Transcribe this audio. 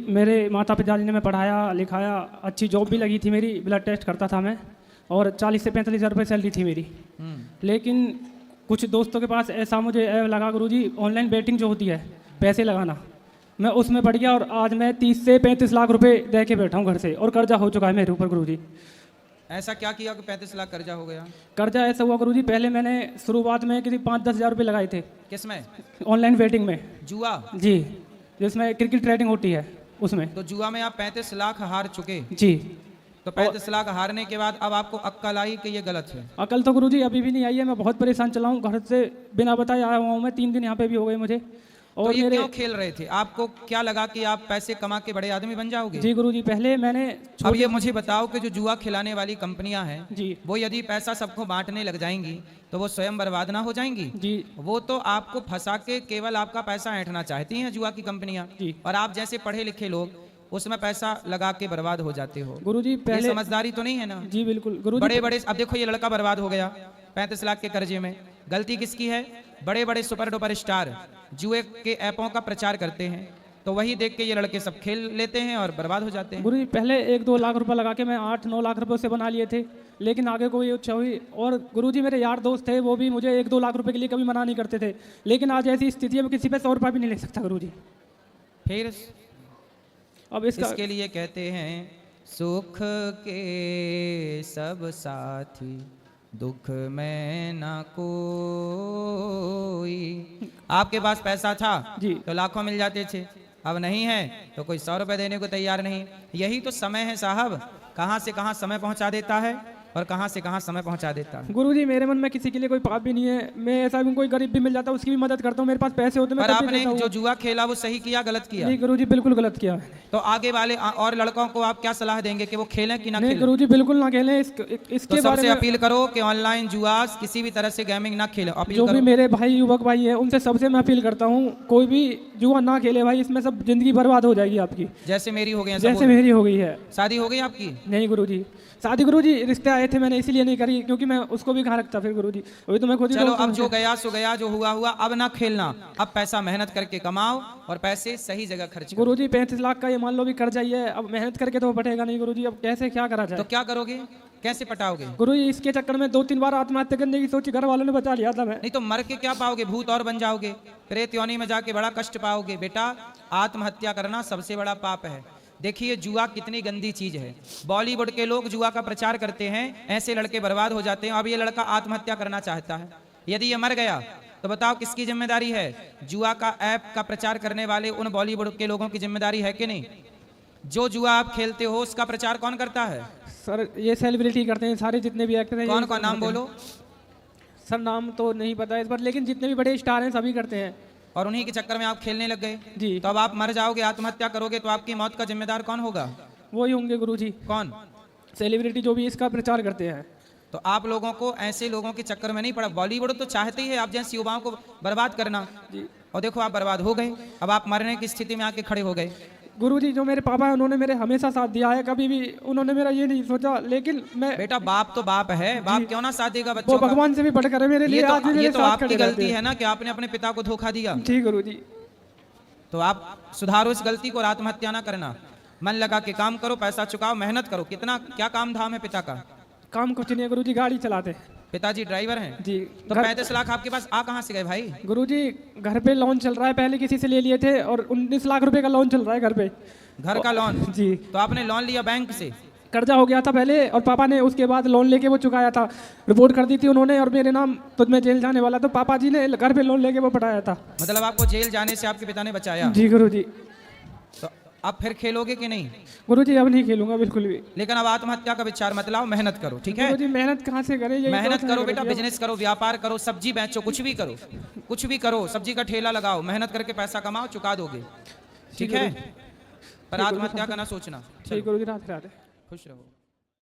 मेरे माता पिताजी ने मैं पढ़ाया लिखाया, अच्छी जॉब भी लगी थी मेरी, ब्लड टेस्ट करता था मैं, और 40 से 45 हज़ार रुपये सैलरी थी मेरी। लेकिन कुछ दोस्तों के पास ऐसा मुझे ऐप लगा गुरुजी, ऑनलाइन बेटिंग जो होती है पैसे लगाना, मैं उसमें पड़ गया और आज मैं 30 से 35 लाख रुपए दे के बैठा हूँ घर से, और कर्जा हो चुका है मेरे ऊपर गुरुजी। ऐसा क्या किया कि 35 लाख कर्जा हो गया? कर्जा ऐसा हुआ गुरुजी, पहले मैंने शुरुआत में किसी 5-10 हज़ार रुपये लगाए थे। किसमें? ऑनलाइन बेटिंग में। जुआ? जी, जिसमें क्रिकेट ट्रेडिंग होती है उसमें। तो जुआ में आप 35 लाख हार चुके? जी। तो 35 लाख हारने के बाद अब आपको अक्ल आई कि ये गलत है? अकल तो गुरुजी अभी भी नहीं आई है, मैं बहुत परेशान चला हूँ, घर से बिना बताए आया हुआ हूँ मैं, 3 दिन यहाँ पे भी हो गए मुझे। और तो ये क्यों खेल रहे थे? आपको क्या लगा कि आप पैसे कमा के बड़े आदमी बन जाओगे? जी गुरुजी, पहले मैंने अब ये मुझे बताओ कि जो जुआ खिलाने वाली कंपनियां हैं जी, वो यदि पैसा सबको बांटने लग जाएंगी तो वो स्वयं बर्बाद ना हो जाएंगी? जी। वो तो आपको फंसा के केवल आपका पैसा ऐंठना चाहती हैं जुआ की कंपनियां, और आप जैसे पढ़े लिखे लोग उसमें पैसा लगा के बर्बाद हो जाते हो। गुरुजी पहले समझदारी तो नहीं है ना? जी बिल्कुल गुरुजी। बड़े बड़े, अब देखो ये लड़का बर्बाद हो गया 35 लाख के कर्जे में, गलती किसकी है? बड़े बड़े सुपर डुपर स्टार जुए के ऐपों का प्रचार करते हैं, तो वही देख के ये लड़के सब खेल लेते हैं और बर्बाद हो जाते हैं। गुरुजी पहले 1-2 लाख रुपए लगा के मैं 8-9 लाख रुपए उससे बना लिए थे, लेकिन आगे कोई इच्छा हुई। और गुरुजी मेरे यार दोस्त थे, वो भी मुझे 1-2 लाख रुपए के लिए कभी मना नहीं करते थे, लेकिन आज ऐसी स्थिति है मैं किसी पे 100 रुपये भी नहीं ले सकता गुरुजी। फिर अब इसके लिए कहते हैं सुख के सब साथी दुख में ना कोई। आपके पास पैसा था जी तो लाखों मिल जाते थे, अब नहीं है तो कोई 100 रुपए देने को तैयार नहीं। यही तो समय है साहब, कहाँ से कहाँ समय पहुंचा देता है और कहाँ से कहाँ समय पहुंचा देता है। गुरुजी मेरे मन में किसी के लिए कोई पाप भी नहीं है, मैं ऐसा भी कोई गरीब भी मिल जाता है उसकी भी मदद करता हूँ, मेरे पास पैसे होते पर आपने जो जुआ खेला वो सही किया गलत किया? नहीं गुरुजी बिल्कुल गलत किया। तो आगे वाले और लड़कों को आप क्या सलाह देंगे कि वो खेलें कि ना खेलें? गुरुजी बिल्कुल ना खेलें। इसके तो सबसे अपील करो कि ऑनलाइन जुआ किसी भी तरह से गेमिंग ना खेलें। जो भी मेरे भाई युवक भाई हैं उनसे सबसे मैं अपील करता हूँ, कोई भी जुआ ना खेले भाई, इसमें सब जिंदगी बर्बाद हो जाएगी आपकी, जैसे मेरी हो गई। जैसे मेरी हो गई है। शादी हो गई आपकी? नहीं गुरुजी, शादी गुरुजी रिश्ते आए थे, मैंने इसीलिए नहीं करी क्योंकि मैं उसको भी कहाँ रखता फिर गुरुजी, अभी तो मैं खुद ही। चलो अब जो गया सो गया, जो हुआ हुआ, अब ना खेलना, अब पैसा मेहनत करके कमाओ और पैसे सही जगह खर्च करो। गुरुजी 35 लाख का ये मान लो भी कर्जा ही है, अब मेहनत करके तो पटेगा नहीं गुरुजी, अब कैसे क्या करा जाए? तो क्या करोगे, कैसे पटाओगे? गुरुजी इसके चक्कर में 2-3 बार आत्महत्या करने की सोची, घर वालों ने बचा लिया था मैं। नहीं तो मर के क्या पाओगे, भूत और बन जाओगे, प्रेत योनि में जाके बड़ा कष्ट पाओगे। बेटा आत्महत्या करना सबसे बड़ा पाप है। देखिए जुआ कितनी गंदी चीज है, बॉलीवुड के लोग जुआ का प्रचार करते हैं, ऐसे लड़के बर्बाद हो जाते हैं। अब ये लड़का आत्महत्या करना चाहता है, यदि ये मर गया तो बताओ किसकी जिम्मेदारी है? जुआ का ऐप का प्रचार करने वाले उन बॉलीवुड के लोगों की जिम्मेदारी है कि नहीं? जो जुआ आप खेलते हो उसका प्रचार कौन करता है? सर ये सेलिब्रिटी करते हैं, सारे जितने भी एक्टर हैं। कौन कौन नाम बोलो? सर नाम तो नहीं पता इस पर, लेकिन जितने भी बड़े स्टार हैं सभी करते हैं। और उन्हीं के चक्कर में आप खेलने लग गए जी। तो अब आप मर जाओगे, आत्महत्या करोगे, तो आपकी मौत का जिम्मेदार कौन होगा? वही होंगे गुरुजी। कौन? सेलिब्रिटी जो भी इसका प्रचार करते हैं। तो आप लोगों को ऐसे लोगों के चक्कर में नहीं पड़ा। बॉलीवुड तो चाहते ही है आप जैसे युवाओं को बर्बाद करना जी, और देखो आप बर्बाद हो गए, अब आप मरने की स्थिति में आके खड़े हो गए। गुरुजी जो मेरे पापा है उन्होंने मेरे हमेशा साथ दिया है, कभी भी उन्होंने मेरा ये नहीं सोचा, लेकिन मैं। बेटा बाप तो बाप है, बाप क्यों ना साथ देगा बच्चों का? भगवान से भी बढ़कर है मेरे लिए। ये तो आपकी गलती है ना कि आपने अपने पिता को धोखा दिया। जी गुरुजी। तो आप सुधारो इस गलती को और आत्महत्या ना करना, मन लगा के काम करो, पैसा चुकाओ, मेहनत करो। कितना क्या काम धाम है पिता का? काम कुछ नहीं है गुरुजी, गाड़ी चलाते हैं। पिताजी ड्राइवर हैं जी। तो 35 लाख आपके पास आ कहाँ से गए भाई? गुरुजी घर पे लोन चल रहा है, पहले किसी से ले लिए थे और 19 लाख रुपए का लोन चल रहा है घर पे। घर का लोन? जी। तो आपने लोन लिया बैंक से? कर्जा हो गया था पहले और पापा ने उसके बाद लोन लेके वो चुकाया था, रिपोर्ट कर दी थी उन्होंने और मेरे नाम, तो मैं जेल जाने वाला, तो पापा जी ने घर पे लोन लेके वो पटाया था। मतलब आपको जेल जाने से आपके पिता ने बचाया? जी गुरुजी। तो अब फिर खेलोगे कि नहीं? गुरुजी अब नहीं खेलूंगा बिल्कुल भी। लेकिन अब आत्महत्या का विचार मत लाओ, मेहनत करो, ठीक है? गुरुजी मेहनत कहाँ से करें? मेहनत करो बेटा, बिजनेस करो, व्यापार करो, सब्जी बेचो, कुछ भी करो, कुछ भी करो, सब्जी का ठेला लगाओ, मेहनत करके पैसा कमाओ, चुका दोगे, ठीक है? पर आत्महत्या का ना सोचना। ठीक गुरुजी, राधे राधे। खुश रहो।